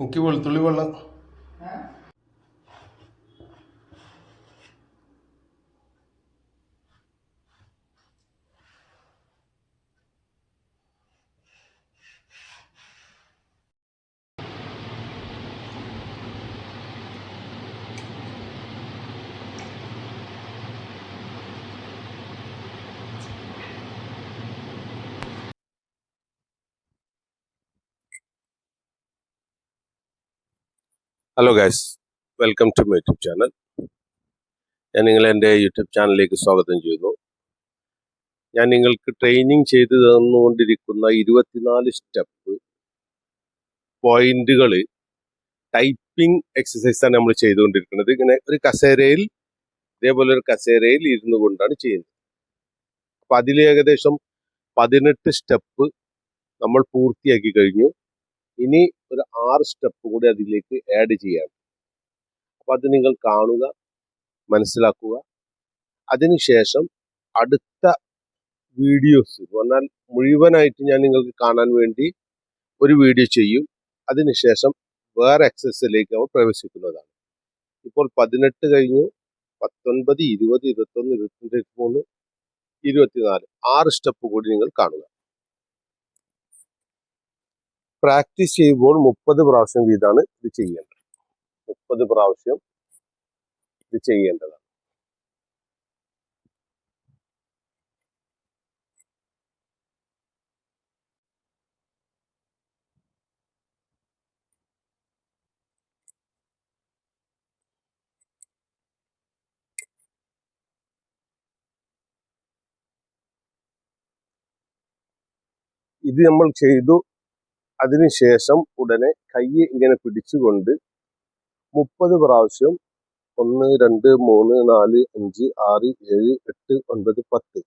എനിക്ക് വെളുത്തുള്ളി വെള്ളം. Hello guys, welcome to my YouTube channel. ഞാൻ നിങ്ങളെ എൻ്റെ യൂട്യൂബ് ചാനലിലേക്ക് സ്വാഗതം ചെയ്യുന്നു. ഞാൻ നിങ്ങൾക്ക് ട്രെയിനിങ് ചെയ്തു തന്നുകൊണ്ടിരിക്കുന്ന 24 സ്റ്റെപ്പ് പോയിന്റുകൾ ടൈപ്പിംഗ് എക്സസൈസാണ് നമ്മൾ ചെയ്തുകൊണ്ടിരിക്കുന്നത്. ഇങ്ങനെ ഒരു കസേരയിൽ, ഇതേപോലെ ഒരു കസേരയിൽ ഇരുന്നു കൊണ്ടാണ് ചെയ്യുന്നത്. അപ്പം അതിൽ ഏകദേശം 18 സ്റ്റെപ്പ് നമ്മൾ പൂർത്തിയാക്കി കഴിഞ്ഞു. ഇനി ഒരു 6 സ്റ്റെപ്പ് കൂടി അതിലേക്ക് ആഡ് ചെയ്യാണ്. അപ്പം അത് നിങ്ങൾ കാണുക, മനസ്സിലാക്കുക. അതിനുശേഷം അടുത്ത വീഡിയോസ് പറഞ്ഞാൽ മുഴുവനായിട്ട് ഞാൻ നിങ്ങൾക്ക് കാണാൻ വേണ്ടി ഒരു വീഡിയോ ചെയ്യും. അതിനുശേഷം വേറെ എക്സസൈസിലേക്ക് നമ്മൾ പ്രവേശിക്കുന്നതാണ്. ഇപ്പോൾ 18 കഴിഞ്ഞു, 19, 20, 21, 22, 23, 24 6 സ്റ്റെപ്പ് കൂടി നിങ്ങൾ കാണുക. പ്രാക്ടീസ് ചെയ്യുമ്പോൾ 30 പ്രാവശ്യം വീതമാണ് ഇത് ചെയ്യേണ്ടത്. 30 പ്രാവശ്യം ഇത് ചെയ്യേണ്ടതാണ്. ഇത് നമ്മൾ ചെയ്തു. അതിനുശേഷം ഉടനെ കൈ ഇങ്ങനെ പിടിച്ചുകൊണ്ട് 30 പ്രാവശ്യം 1, 2, 3, 4, 5, 6, 7, 8, 9, 10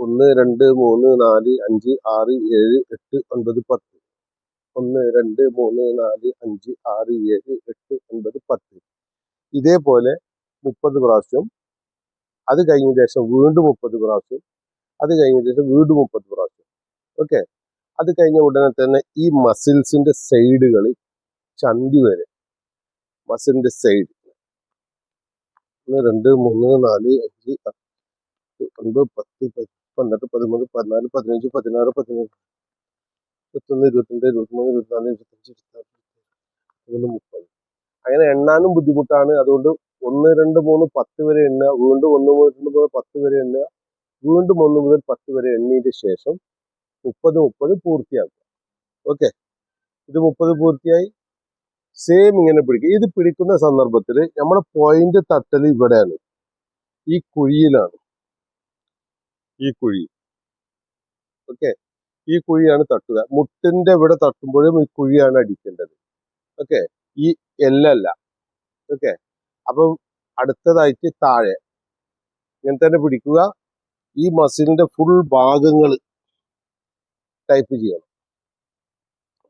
1, 2, 3, 4, 5, 6, 7, 8, 9, 10 1, 2, 3, 4, 5, 6, 7, 8, 9, 10 ഇതേപോലെ 30 പ്രാവശ്യം. അത് കഴിഞ്ഞ ശേഷം വീണ്ടും 30 പ്രാവശ്യം. അത് കഴിഞ്ഞ ശേഷം വീണ്ടും 30 പ്രാവശ്യം. ഓക്കെ. അത് കഴിഞ്ഞ ഉടനെ തന്നെ ഈ മസിൽസിന്റെ സൈഡുകൾ ചന്തി വരെ, മസിലിന്റെ സൈഡ് 1, 2, 3, 4, 5, 9, 10, 12, 13, 14, 15, 16, 17, 21, 22, 23, 24, 25, 26, 27, 30 അങ്ങനെ എണ്ണാനും ബുദ്ധിമുട്ടാണ്. അതുകൊണ്ട് 1, 2, 3, 10 വരെ എണ്ണുക, വീണ്ടും 1 മുതൽ 10 വരെ എണ്ണുക, വീണ്ടും 1 മുതൽ 10 വരെ എണ്ണിയതിന് ശേഷം 30 പൂർത്തിയാക്കുക. ഓക്കെ. ഇത് 30 പൂർത്തിയായി. സെയിം ഇങ്ങനെ പിടിക്കുക. ഇത് പിടിക്കുന്ന സന്ദർഭത്തിൽ നമ്മുടെ പോയിന്റ് തട്ടൽ ഇവിടെയാണ്, ഈ കുഴിയിലാണ്. ഈ കുഴി, ഓക്കെ, ഈ കുഴിയാണ് തട്ടുക. മുട്ടിന്റെ ഇവിടെ തട്ടുമ്പോഴും ഈ കുഴിയാണ് അടിക്കേണ്ടത്. ഓക്കെ. ഈ എല്ലല്ല. ഓക്കെ. അപ്പം അടുത്തതായിട്ട് താഴെ ഇങ്ങനെ തന്നെ പിടിക്കുക. ഈ മസിലിന്റെ ഫുൾ ഭാഗങ്ങൾ ടൈപ്പ് ചെയ്യണം.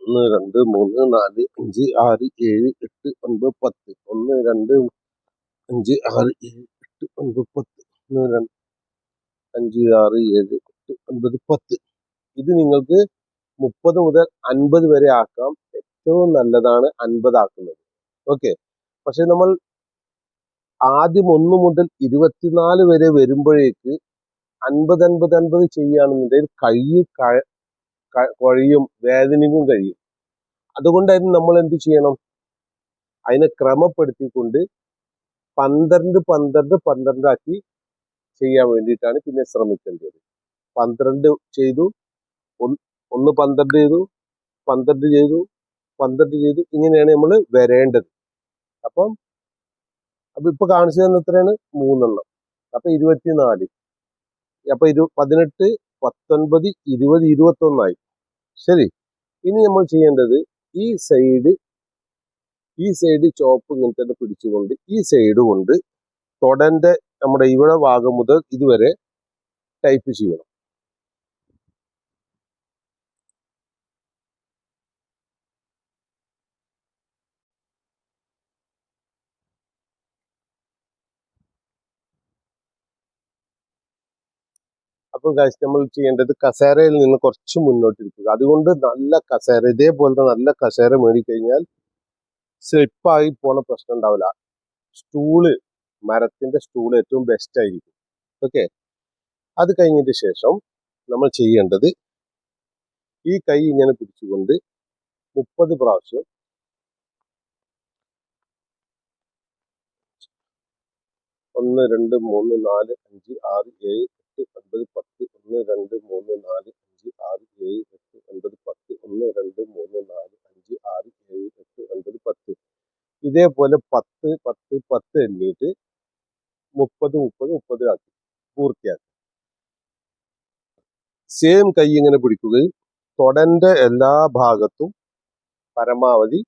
1, 2, 3, 4, 5, 6, 7, 8, 9, 10 1, 2, 5, 6, 7, 8, 9, 10 1, 2, 5, 6, 7, 8, 9, 10 ഇത് നിങ്ങൾക്ക് 30 മുതൽ 50 വരെ ആക്കാം. ഏറ്റവും നല്ലതാണ് 50 ആക്കുന്നത്. ഓക്കെ. പക്ഷെ നമ്മൾ ആദ്യം 1 മുതൽ 24 വരെ വരുമ്പോഴേക്ക് 50, 50, 50 ചെയ്യുകയാണെന്നുണ്ടെങ്കിൽ കൈ കുഴയും, വേദനയും കഴിയും. അതുകൊണ്ടായിരുന്നു നമ്മൾ എന്ത് ചെയ്യണം, അതിനെ ക്രമപ്പെടുത്തിക്കൊണ്ട് 12, 12, 12 ആക്കി ചെയ്യാൻ വേണ്ടിയിട്ടാണ് പിന്നെ ശ്രമിക്കേണ്ടത്. 12 ചെയ്തു, 1 12 ചെയ്തു, 12 ചെയ്തു, 12 ചെയ്തു, ഇങ്ങനെയാണ് നമ്മൾ വരേണ്ടത്. അപ്പം ഇപ്പൊ കാണിച്ചു തന്ന എത്രയാണ്? 3 എണ്ണം. അപ്പൊ 24. അപ്പൊ 18, 19, 20, 21 ശരി. ഇനി നമ്മൾ ചെയ്യേണ്ടത് ഈ സൈഡ് ചോപ്പ് ഇങ്ങനെ തന്നെ പിടിച്ചുകൊണ്ട് ഈ സൈഡ് കൊണ്ട് തൊടന്റെ നമ്മുടെ ഇവിടെ ഭാഗം മുതൽ ഇതുവരെ ടൈപ്പ് ചെയ്യണം. അപ്പോൾ ഗൈസ്, നമ്മൾ ചെയ്യേണ്ടത് കസേരയിൽ നിന്ന് കുറച്ച് മുന്നോട്ടിരിക്കുക. അതുകൊണ്ട് നല്ല കസേര, ഇതേപോലത്തെ നല്ല കസേര മേടിക്കഴിഞ്ഞാൽ സ്ലിപ്പായി പോണ പ്രശ്നം ഉണ്ടാവില്ല. സ്റ്റൂള്, മരത്തിന്റെ സ്റ്റൂള് ഏറ്റവും ബെസ്റ്റ് ആയിരിക്കും. ഓക്കെ. അത് കഴിഞ്ഞതിന് ശേഷം നമ്മൾ ചെയ്യേണ്ടത് ഈ കൈ ഇങ്ങനെ പിടിച്ചുകൊണ്ട് 30 പ്രാവശ്യം 1 2 3 4 5 6 7 8 9 10 1 2 3 4 5 6 7 8 9 10 1 2 3 4 5 6 7 8 9 10 ഇതേപോലെ 10 10 10 എണ്ണീട്ട് 30 30 30 ആക്കി പൂർത്തിയാക്കി. സെയിം കൈ ഇങ്ങനെ പിടിക്കുകയും തൊടന്റെ എല്ലാ ഭാഗത്തും പരമാവധി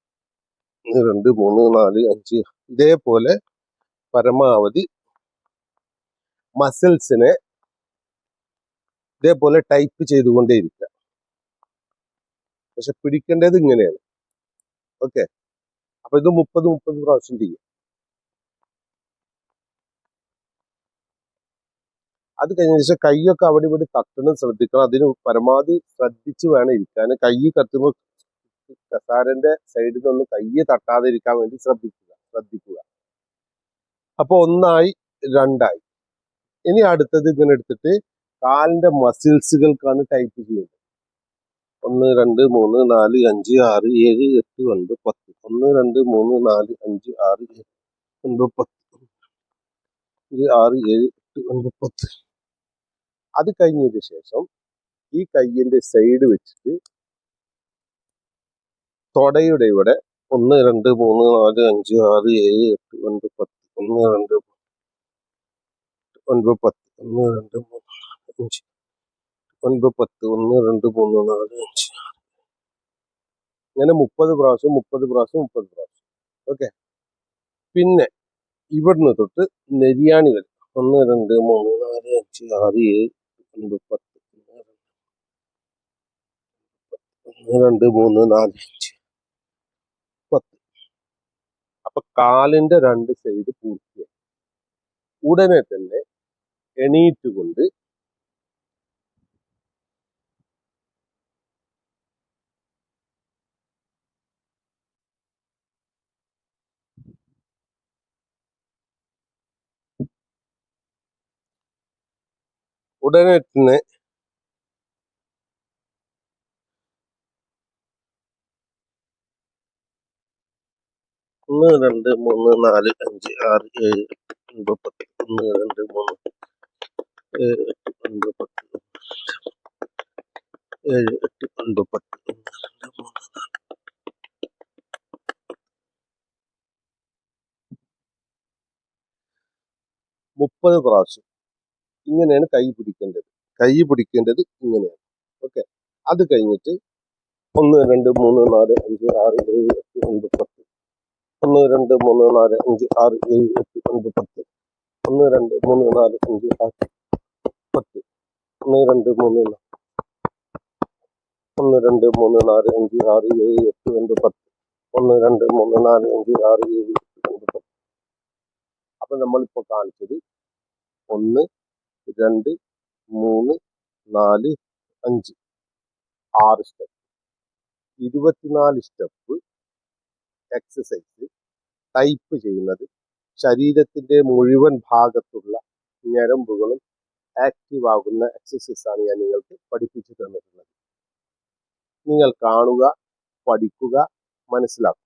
1 2 3 4 5 ഇതേപോലെ പരമാവധി മസിൽസിനെ ഇതേപോലെ ടൈപ്പ് ചെയ്തുകൊണ്ടേയിരിക്കുക. പക്ഷെ പിടിക്കേണ്ടത് ഇങ്ങനെയാണ്. ഓക്കെ. അപ്പൊ ഇത് 30 30 പ്രാവശ്യം ചെയ്യും. അത് കഴിഞ്ഞ ശേഷം കൈയൊക്കെ അവിടെ ഇവിടെ തട്ടണം, ശ്രദ്ധിക്കണം. അതിന് പരമാവധി ശ്രദ്ധിച്ച് വേണം ഇരിക്കാൻ. കൈ കത്തുമ്പോൾ കസാരന്റെ സൈഡിൽ നിന്ന് കൈ തട്ടാതിരിക്കാൻ വേണ്ടി ശ്രദ്ധിക്കുക. അപ്പൊ 1 ആയി 2 ആയി. ഇനി അടുത്തത് ഇങ്ങനെ എടുത്തിട്ട് കാലിന്റെ മസിൽസുകൾക്കാണ് ടൈപ്പ് ചെയ്യുന്നത്. 1 2 3 4 5 6 7 8 9 10 1 2 3 4 5 6 7 9 10 6 7 8 9 10. അത് കഴിഞ്ഞതിന് ശേഷം ഈ കയ്യിന്റെ സൈഡ് വെച്ചിട്ട് തൊടയുടെ ഇവിടെ 1 2 3 4 5 6 7 8 9 10 1 2 9 10 1 2 3 5 9 10 1 2 3 4 5 ഇങ്ങനെ 30 പ്രാവശ്യം 30 പ്രാവശ്യം 30 പ്രാവശ്യം. ഓക്കെ. പിന്നെ ഇവിടുന്ന് തൊട്ട് നെരിയാണി വരെ 1 2 3 4 5 6 7 9 10 1 2 3 4 5 10. അപ്പൊ കാലിന്റെ 2 സൈഡ് പൂർത്തിയായി. ഉടനെ തന്നെ എണീറ്റുകൊണ്ട് ഉടനെ തന്നെ 1 2 3 4 5 6 7 8 9 10 1 2 3 7 8 9 10 7 8 9 10 30 പ്രാവശ്യം ഇങ്ങനെയാണ് കൈ പിടിക്കേണ്ടത്. കൈ പിടിക്കേണ്ടത് ഇങ്ങനെയാണ്. ഓക്കെ. അത് കഴിഞ്ഞിട്ട് 1 2 3 4 5 6 7 8 9 10 1 2 3 4 5 6 7 8 9 10 1 2 3 4 5 6 10 1 2 3 1 2 3 4 5 6 7 8 9 10 1 2 3 4 5 6 7 8 9 10. അപ്പൊ നമ്മളിപ്പോ കാണിച്ചത് 1 2 3 4 5 6 സ്റ്റെപ്പ്, 24 സ്റ്റെപ്പ് എക്സസൈസ് ടൈപ്പ് ചെയ്യുന്നത് ശരീരത്തിന്റെ മുഴുവൻ ഭാഗത്തുള്ള ഞരമ്പുകളും ആക്റ്റീവ് ആകുന്ന എക്സസൈസ് ആണ് ഞാൻ നിങ്ങൾക്ക് പഠിപ്പിച്ചു തന്നിട്ടുള്ളത്. നിങ്ങൾ കാണുക, പഠിക്കുക, മനസ്സിലാക്കുക.